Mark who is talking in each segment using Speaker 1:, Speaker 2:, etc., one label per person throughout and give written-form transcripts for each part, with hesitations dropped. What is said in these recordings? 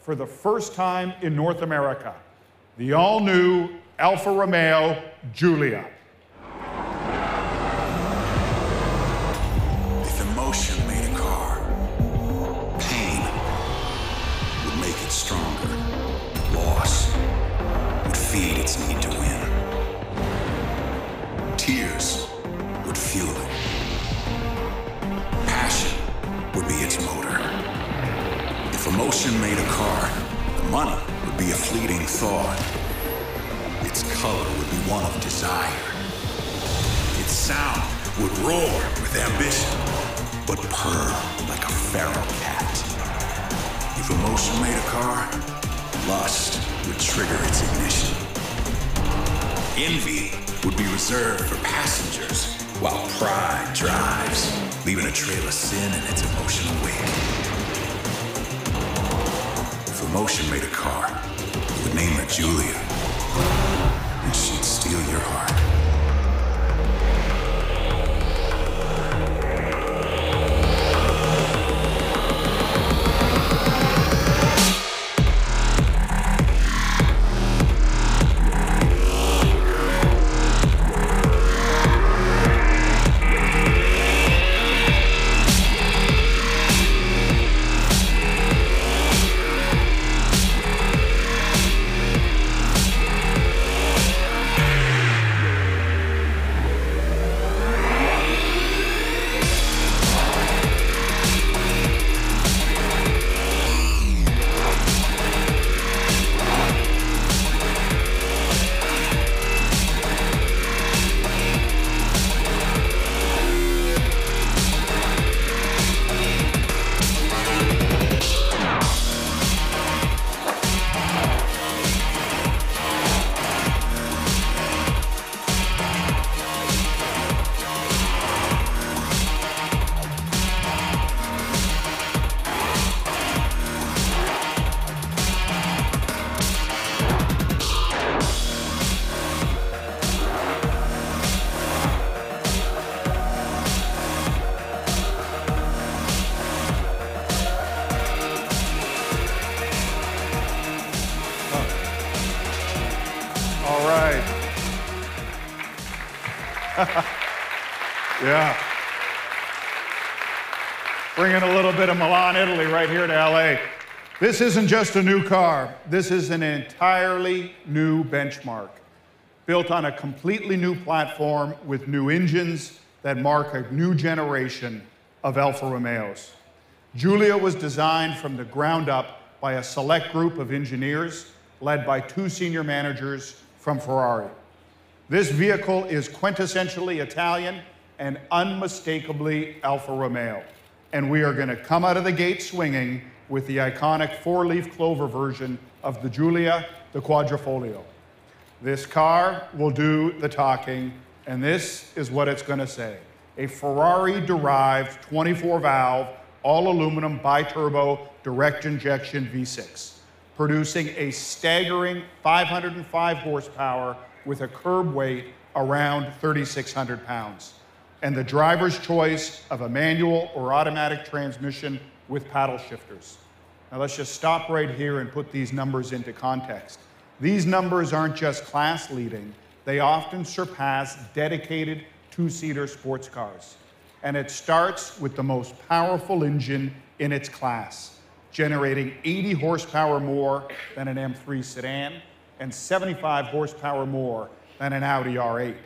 Speaker 1: for the first time in North America, the all-new Alfa Romeo Giulia.
Speaker 2: If emotion made a car, pain would make it stronger. Loss would feed its need to win. Tears would fuel it. Passion would be its motor. If emotion made a car, the money would be a fleeting thought. Its color would be one of desire. Its sound would roar with ambition, but purr like a feral cat. If emotion made a car, lust would trigger its ignition. Envy would be reserved for passengers, while pride drives, leaving a trail of sin in its emotional wake. If emotion made a car, it would name her Giulia, and she'd steal your heart.
Speaker 1: Yeah. Bringing a little bit of Milan, Italy right here to LA. This isn't just a new car. This is an entirely new benchmark, built on a completely new platform with new engines that mark a new generation of Alfa Romeos. Giulia was designed from the ground up by a select group of engineers led by 2 senior managers from Ferrari. This vehicle is quintessentially Italian and unmistakably Alfa Romeo. And we are going to come out of the gate swinging with the iconic 4-leaf clover version of the Giulia, the Quadrifoglio. This car will do the talking, and this is what it's going to say. A Ferrari-derived 24-valve, all-aluminum, bi-turbo, direct injection V6, producing a staggering 505 horsepower with a curb weight around 3,600 pounds, and the driver's choice of a manual or automatic transmission with paddle shifters. Now let's just stop right here and put these numbers into context. These numbers aren't just class leading, they often surpass dedicated 2-seater sports cars. And it starts with the most powerful engine in its class, generating 80 horsepower more than an M3 sedan and 75 horsepower more than an Audi R8,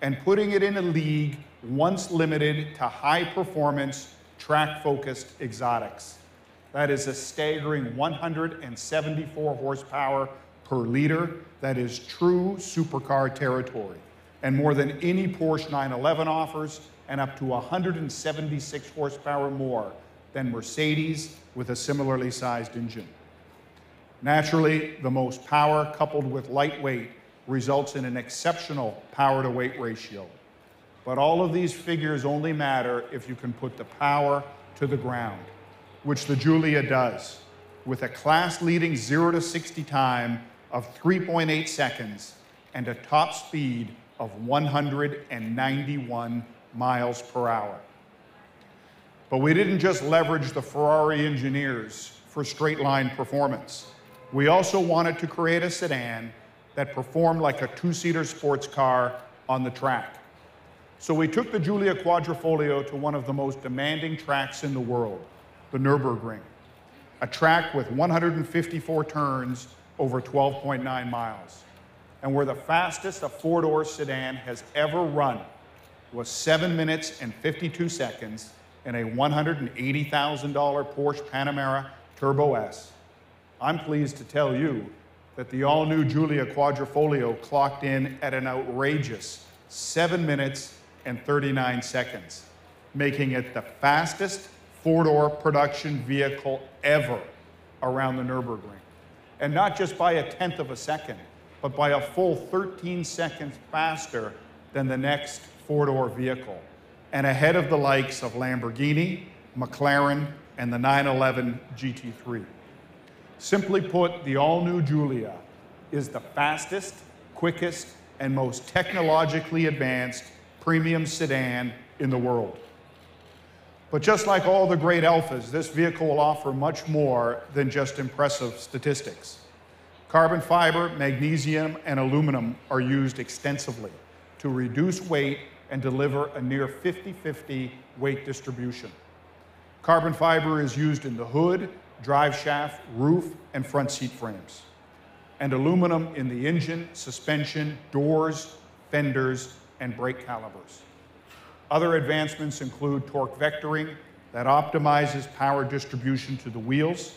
Speaker 1: and putting it in a league once limited to high-performance, track-focused exotics. That is a staggering 174 horsepower per liter. That is true supercar territory, and more than any Porsche 911 offers, and up to 176 horsepower more than Mercedes with a similarly sized engine. Naturally, the most power coupled with lightweight results in an exceptional power-to-weight ratio. But all of these figures only matter if you can put the power to the ground, which the Giulia does, with a class-leading 0 to 60 time of 3.8 seconds and a top speed of 191 miles per hour. But we didn't just leverage the Ferrari engineers for straight-line performance. We also wanted to create a sedan that performed like a two-seater sports car on the track. So we took the Giulia Quadrifoglio to one of the most demanding tracks in the world, the Nürburgring, a track with 154 turns over 12.9 miles. And where the fastest a four-door sedan has ever run was 7 minutes and 52 seconds in a $180,000 Porsche Panamera Turbo S. I'm pleased to tell you that the all-new Giulia Quadrifoglio clocked in at an outrageous 7 minutes and 39 seconds, making it the fastest four-door production vehicle ever around the Nürburgring. And not just by 1/10 of a second, but by a full 13 seconds faster than the next four-door vehicle, and ahead of the likes of Lamborghini, McLaren, and the 911 GT3. Simply put, the all-new Giulia is the fastest, quickest, and most technologically advanced premium sedan in the world. But just like all the great Alfas, this vehicle will offer much more than just impressive statistics. Carbon fiber, magnesium, and aluminum are used extensively to reduce weight and deliver a near 50-50 weight distribution. Carbon fiber is used in the hood, drive shaft, roof, and front seat frames, and aluminum in the engine, suspension, doors, fenders, and brake calipers. Other advancements include torque vectoring that optimizes power distribution to the wheels,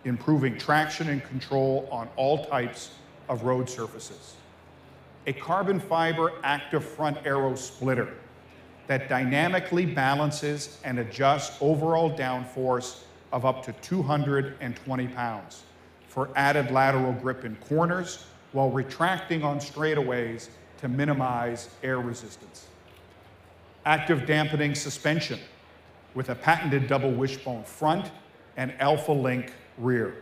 Speaker 1: improving traction and control on all types of road surfaces. A carbon fiber active front aero splitter that dynamically balances and adjusts overall downforce of up to 220 pounds for added lateral grip in corners while retracting on straightaways to minimize air resistance. Active dampening suspension with a patented double wishbone front and Alfa Link rear.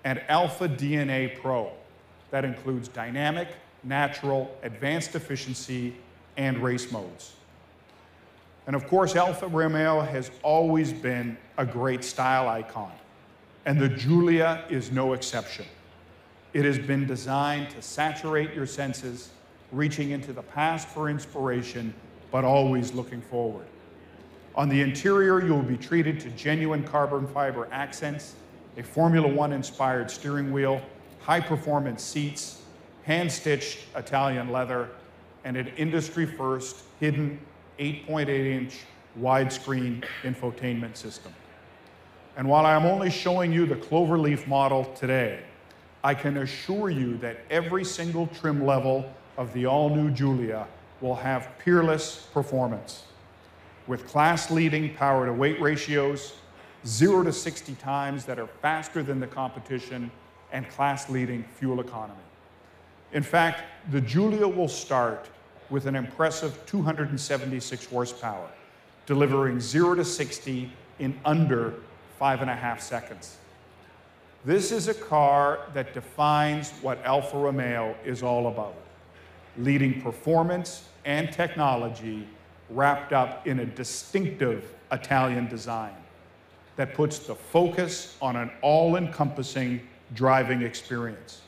Speaker 1: And Alfa DNA Pro that includes dynamic, natural, advanced efficiency, and race modes. And of course, Alfa Romeo has always been a great style icon, and the Giulia is no exception. It has been designed to saturate your senses, reaching into the past for inspiration, but always looking forward. On the interior, you will be treated to genuine carbon fiber accents, a Formula One inspired steering wheel, high-performance seats, hand-stitched Italian leather, and an industry-first hidden 8.8-inch widescreen infotainment system. And while I'm only showing you the Cloverleaf model today, I can assure you that every single trim level of the all-new Giulia will have peerless performance, with class-leading power-to-weight ratios, 0 to 60 times that are faster than the competition, and class-leading fuel economy. In fact, the Giulia will start with an impressive 276 horsepower, delivering 0 to 60 in under 5.5 seconds. This is a car that defines what Alfa Romeo is all about: leading performance and technology wrapped up in a distinctive Italian design that puts the focus on an all-encompassing driving experience.